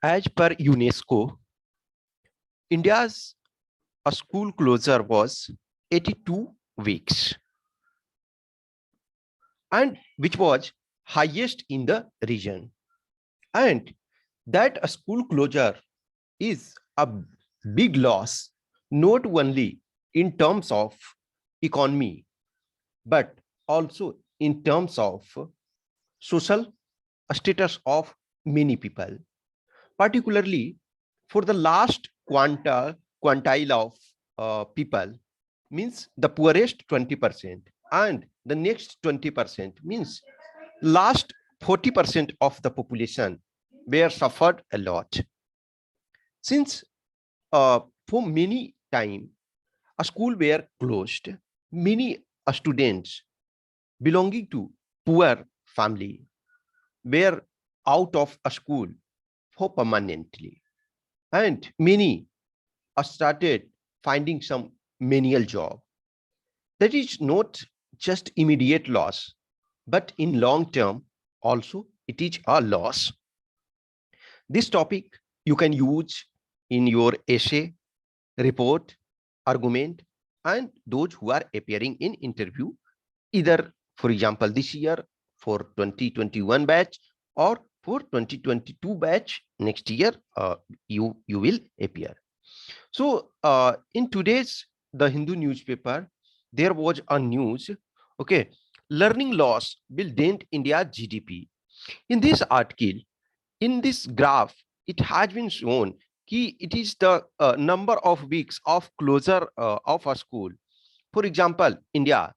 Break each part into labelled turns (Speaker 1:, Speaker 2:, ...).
Speaker 1: As per UNESCO, India's school closure was 82 weeks, and which was highest in the region. And that a school closure is a big loss, not only in terms of economy, but also in terms of social status of many people, particularly for the last quantile of people, means the poorest 20%, and the next 20% means last 40% of the population were suffered a lot. Since for many time a school were closed, many students belonging to poor family were out of a school for permanently, and many started finding some menial job. That is not just immediate loss, but in long term also it is a loss. This topic you can use in your essay, report, argument, and those who are appearing in interview, either for example this year for 2021 batch or for 2022 batch next year, you will appear. So in today's the Hindu newspaper, there was a news, okay, learning loss will dent India's GDP. In this article, in this graph, it has been shown that it is the number of weeks of closure of a school. For example, India,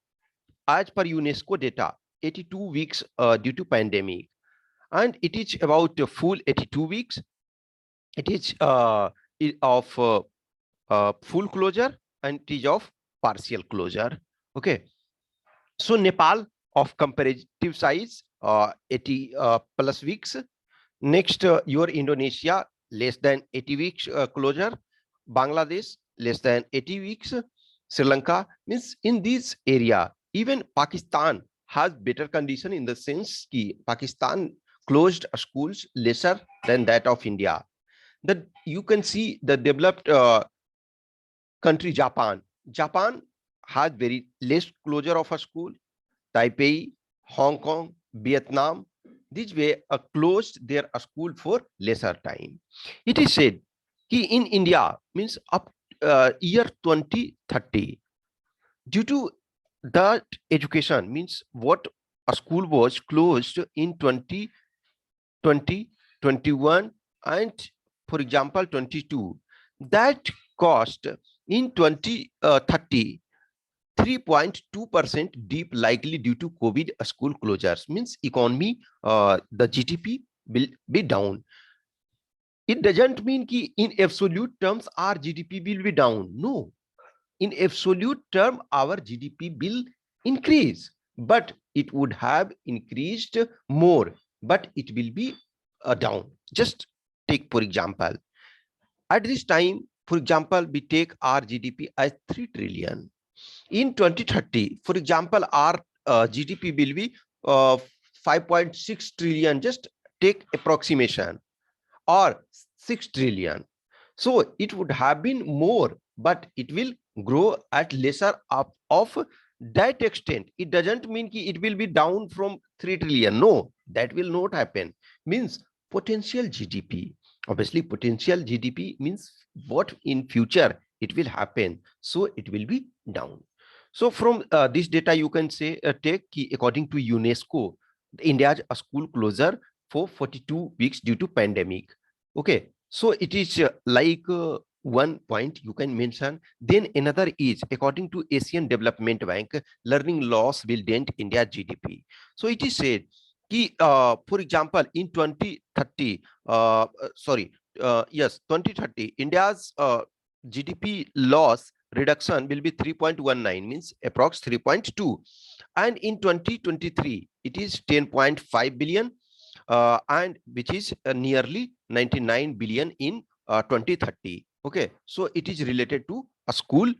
Speaker 1: as per UNESCO data, 82 weeks due to pandemic, and it is about a full 82 weeks. It is of full closure, and it is of partial closure. Okay, so Nepal of comparative size, 80 plus weeks. Next, your Indonesia less than 80 weeks closure. Bangladesh less than 80 weeks. Sri Lanka, means in this area. Even Pakistan has better condition in the sense that Pakistan closed schools lesser than that of India. That you can see the developed country Japan. Japan has very less closure of a school. Taipei, Hong Kong, Vietnam, these way closed their school for lesser time. It is said that in India, means up year 2030, due to that education, means what a school was closed in 2020, 21, and for example 22, that cost in 2030 3.2% deep, likely due to COVID school closures, means economy, the GDP will be down. It doesn't mean that in absolute terms our GDP will be down. No, in absolute term our GDP will increase, but it would have increased more, but it will be down. Just take for example, at this time, for example, we take our GDP as 3 trillion. In 2030, for example, our GDP will be 5.6 trillion. Just take approximation, or 6 trillion. So it would have been more, but it will grow at lesser up of that extent. It doesn't mean it will be down from 3 trillion. No, that will not happen. Means potential GDP. Obviously, potential GDP means what in future it will happen. So it will be down. So from this data, you can say take according to UNESCO, India's school closure for 42 weeks due to pandemic. Okay, so it is like one point you can mention. Then another is according to Asian Development Bank, learning loss will dent India's GDP. So it is said कि for example in 2030, yes, 2030 India's GDP loss reduction will be 3.19, means approx 3.2, and in 2023 it is 10.5 billion, and which is nearly 99 billion in 2030. Okay, so it is related to a school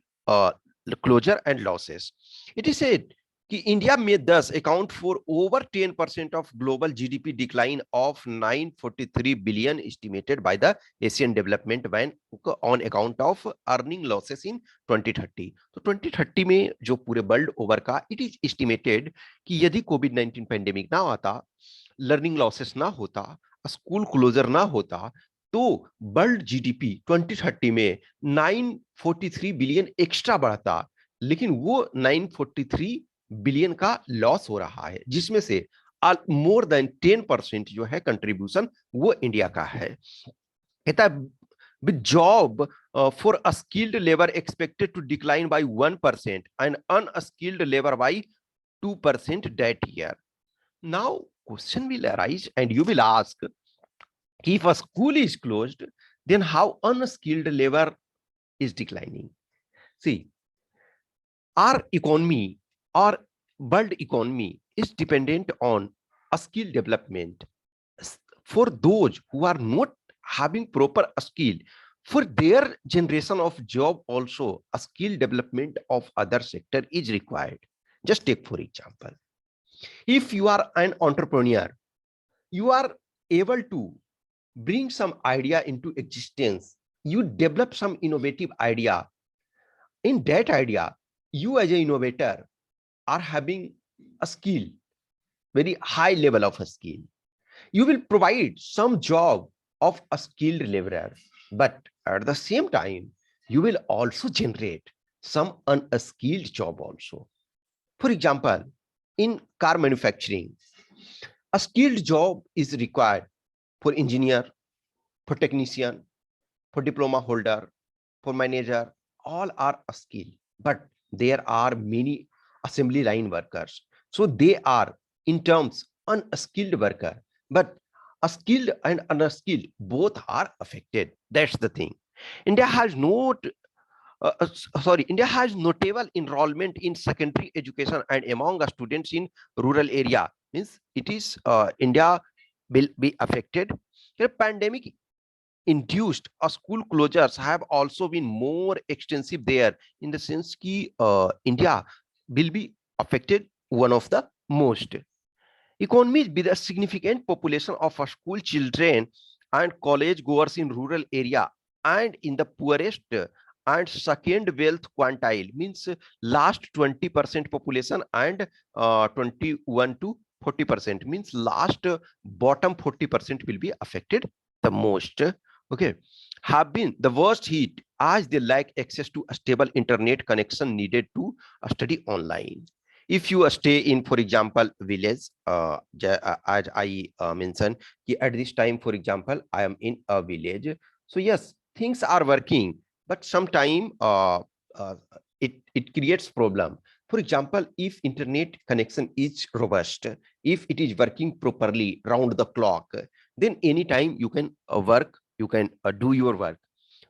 Speaker 1: closure and losses. It is said कि India में thus account for over 10% of global GDP decline of 943 billion estimated by the Asian Development Bank on account of earning losses in 2030. तो 2030 में जो पूरे world over का it is estimated कि यदि कोविड-19 pandemic ना आता, लर्निंग लॉसेस ना होता, स्कूल क्लोजर ना होता, तो वर्ल्ड जीडीपी 2030 में 943 बिलियन एक्स्ट्रा बढ़ता, लेकिन वो 943 बिलियन का लॉस हो रहा है, जिसमें से मोर देन 10% जो है कंट्रीब्यूशन वो इंडिया का है। कहता है with job for a skilled labor expected to decline by 1% and unskilled labor by 2% that year. Now question will arise and you will ask, if a school is closed, then how unskilled labor is declining? See, our economy, our world economy is dependent on a skill development. For those who are not having proper skill, for their generation of job also, a skill development of other sector is required. Just take for example, if you are an entrepreneur, you are able to bring some idea into existence, you develop some innovative idea. In that idea, you as an innovator are having a skill, very high level of a skill. You will provide some job of a skilled laborer, but at the same time, you will also generate some unskilled job also. For example, in car manufacturing, a skilled job is required for engineer, for technician, for diploma holder, for manager, all are a skill, but there are many assembly line workers. So they are in terms unskilled worker, but a skilled and unskilled both are affected. That's the thing. India has not India has notable enrollment in secondary education and among students in rural area. Means it is India will be affected. The pandemic induced school closures have also been more extensive there, in the sense ki India will be affected one of the most. Economies with a significant population of school children and college goers in rural area and in the poorest and second wealth quantile, means last 20% population and 21 to 40%, means last bottom 40% will be affected the most. Okay, have been the worst hit as they lack access to a stable internet connection needed to study online. If you stay in, for example, village, as I mentioned, at this time, for example, I am in a village. So yes, things are working, but sometime uh, it creates problem. For example, if internet connection is robust, if it is working properly round the clock, then anytime you can work, you can do your work.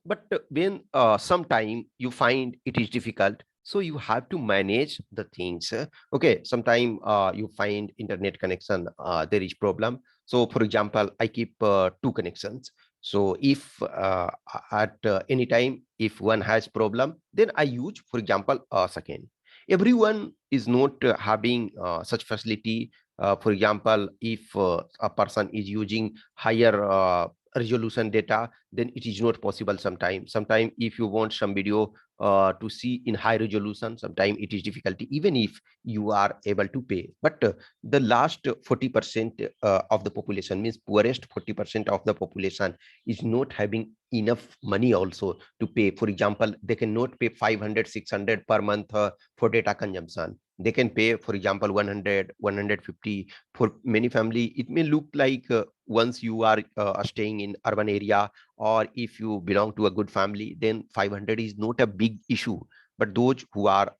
Speaker 1: But when sometime you find it is difficult, so you have to manage the things. Okay, sometime you find internet connection, there is problem. So for example, I keep two connections. So if at any time, if one has problem, then I use, for example, a second. Everyone is not having such facility. For example, if a person is using higher resolution data, then it is not possible. Sometime if you want some video to see in high resolution, sometime it is difficulty even if you are able to pay. But the last 40% of the population, means poorest 40% of the population, is not having enough money also to pay. For example, they cannot pay 500 600 per month for data consumption. They can pay, for example, 100 150. For many family, it may look like once you are staying in urban area, or if you belong to a good family, then 500 is not a big issue. But those who are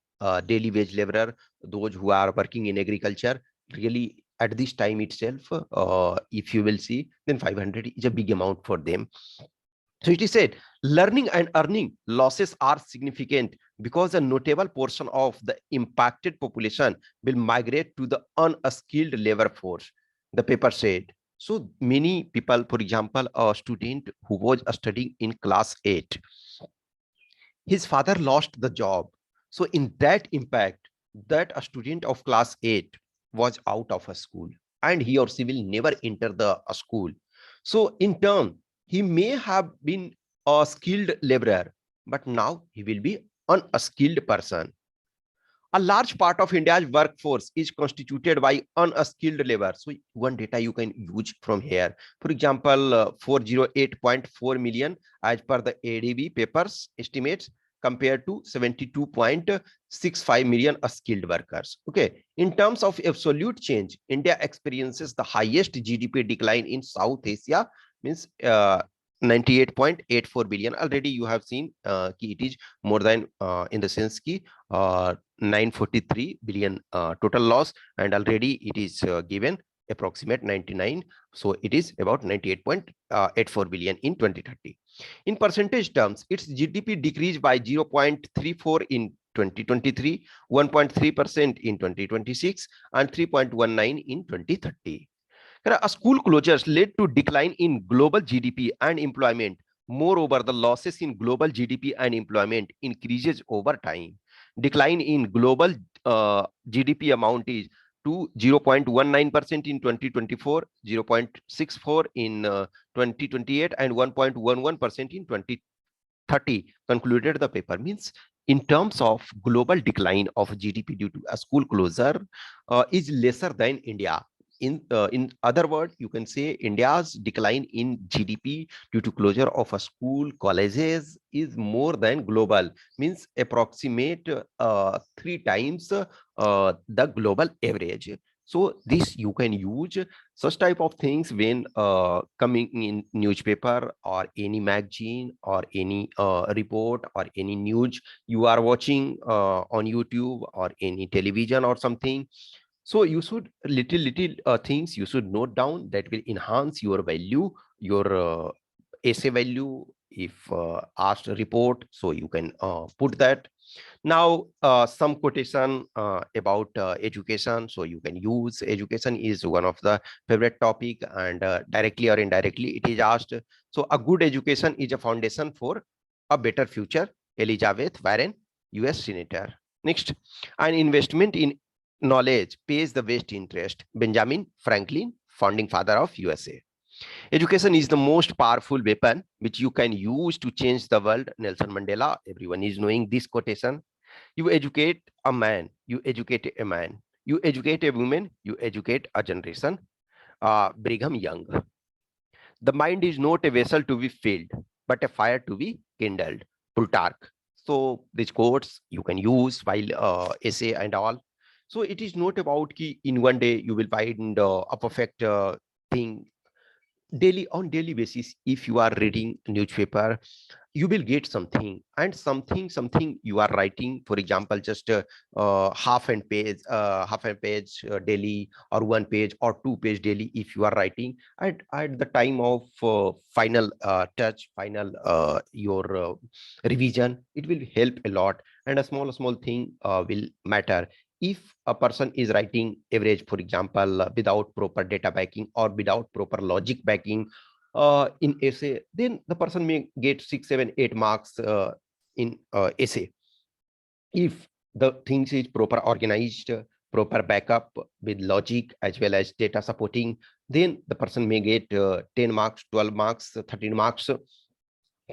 Speaker 1: daily wage laborer, those who are working in agriculture, really at this time itself, if you will see, then 500 is a big amount for them. So it is said, learning and earning losses are significant because a notable portion of the impacted population will migrate to the unskilled labor force. The paper said. So many people, for example, a student who was studying in class 8, his father lost the job. So in that impact, that a student of class 8 was out of a school and he or she will never enter the a school. So in turn, he may have been a skilled laborer, but now he will be an unskilled person. A large part of India's workforce is constituted by unskilled labor. So one data you can use from here. For example, 408.4 million as per the ADB papers estimates compared to 72.65 million skilled workers. Okay. In terms of absolute change, India experiences the highest GDP decline in South Asia, means 98.84 billion. Already you have seen it is more than in the sense ki 943 billion total loss, and already it is given approximate 99, so it is about 98.84 billion in 2030. In percentage terms, its GDP decreased by 0.34 in 2023, 1.3% in 2026, and 3.19 in 2030. School closures led to decline in global GDP and employment. Moreover, the losses in global GDP and employment increases over time. Decline in global GDP amount is to 0.19% in 2024, 0.64 in 2028, and 1.11% in 2030, concluded the paper. Means in terms of global decline of GDP due to a school closure is lesser than India. In other words, you can say India's decline in GDP due to closure of a school, colleges is more than global, means approximate 3 times the global average. So this you can use such type of things when coming in newspaper or any magazine or any report or any news you are watching on YouTube or any television or something. So you should little things you should note down that will enhance your value, your essay value. If asked a report, so you can put that. Now some quotation about education, so you can use education is one of the favorite topic, and directly or indirectly it is asked. So a good education is a foundation for a better future. Elizabeth Warren, US Senator. Next, an investment in knowledge pays the best interest. Benjamin Franklin, founding father of USA. Education is the most powerful weapon which you can use to change the world. Nelson Mandela, everyone is knowing this quotation. You educate a man, you educate a man. You educate a woman, you educate a generation. Brigham Young. The mind is not a vessel to be filled, but a fire to be kindled. Plutarch. So these quotes you can use while essay and all. So it is not about ki in one day you will find a perfect thing. Daily on daily basis, if you are reading newspaper, you will get something, and something you are writing, for example, just half a page daily, or 1 page or 2 page daily. If you are writing at the time of final touch, final your revision, it will help a lot, and a small thing will matter. If a person is writing average, for example, without proper data backing or without proper logic backing in essay, then the person may get 6, 7, 8 marks in essay. If the things is proper organized, proper backup with logic as well as data supporting, then the person may get 10 marks, 12 marks, 13 marks.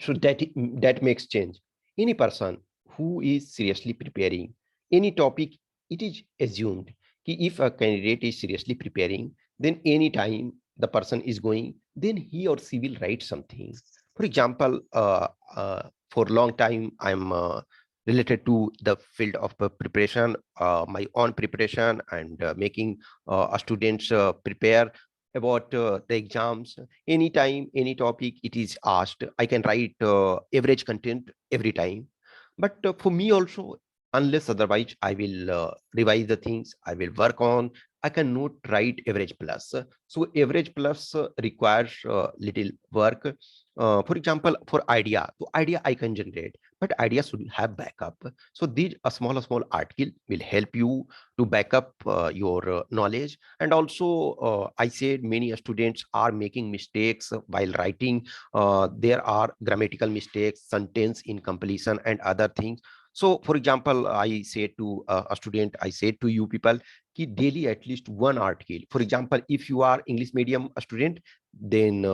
Speaker 1: So that makes change. Any person who is seriously preparing any topic, it is assumed कि if a candidate is seriously preparing, then any time the person is going, then he or she will write something. For example, for a long time I'm related to the field of preparation, my own preparation, and making students prepare about the exams. Anytime any topic it is asked, I can write average content every time. But for me also, unless otherwise, I will revise the things, I will work on. I cannot write average plus. So average plus requires little work. For example, for idea, so idea I can generate, but idea should have backup. So these a small article will help you to back up your knowledge. And also I said many students are making mistakes while writing. There are grammatical mistakes, sentence incompletion, and other things. So for example, I say to a student, I say to you people, ki daily at least one article. For example, if you are English medium student, then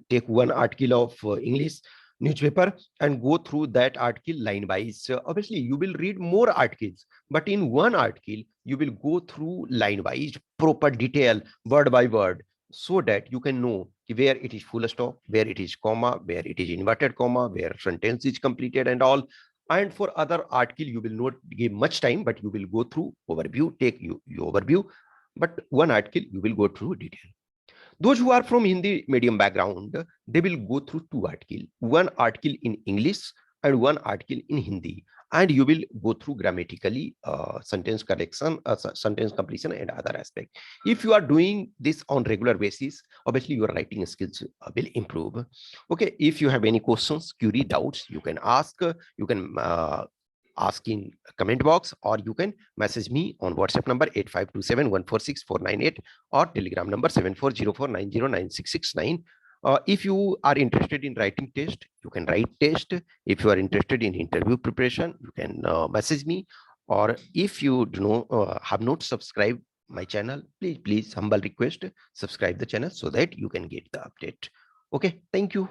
Speaker 1: take one article of English newspaper and go through that article line wise. Obviously, you will read more articles, but in one article, you will go through line wise, proper detail, word by word, so that you can know where it is full stop, where it is comma, where it is inverted comma, where sentence is completed and all. And for other article, you will not give much time, but you will go through overview, take you overview. But one article, you will go through detail. Those who are from Hindi medium background, they will go through two articles, one article in English and one article in Hindi. And you will go through grammatically, sentence correction, sentence completion, and other aspect. If you are doing this on regular basis, obviously your writing skills will improve. Okay, if you have any questions, query, doubts, you can ask. You can ask in comment box, or you can message me on WhatsApp number 8527146498 or Telegram number 7404909669. If you are interested in writing test, you can write test. If you are interested in interview preparation, you can message me. Or if you do not have not subscribed my channel, please humble request, subscribe the channel so that you can get the update. Okay, thank you.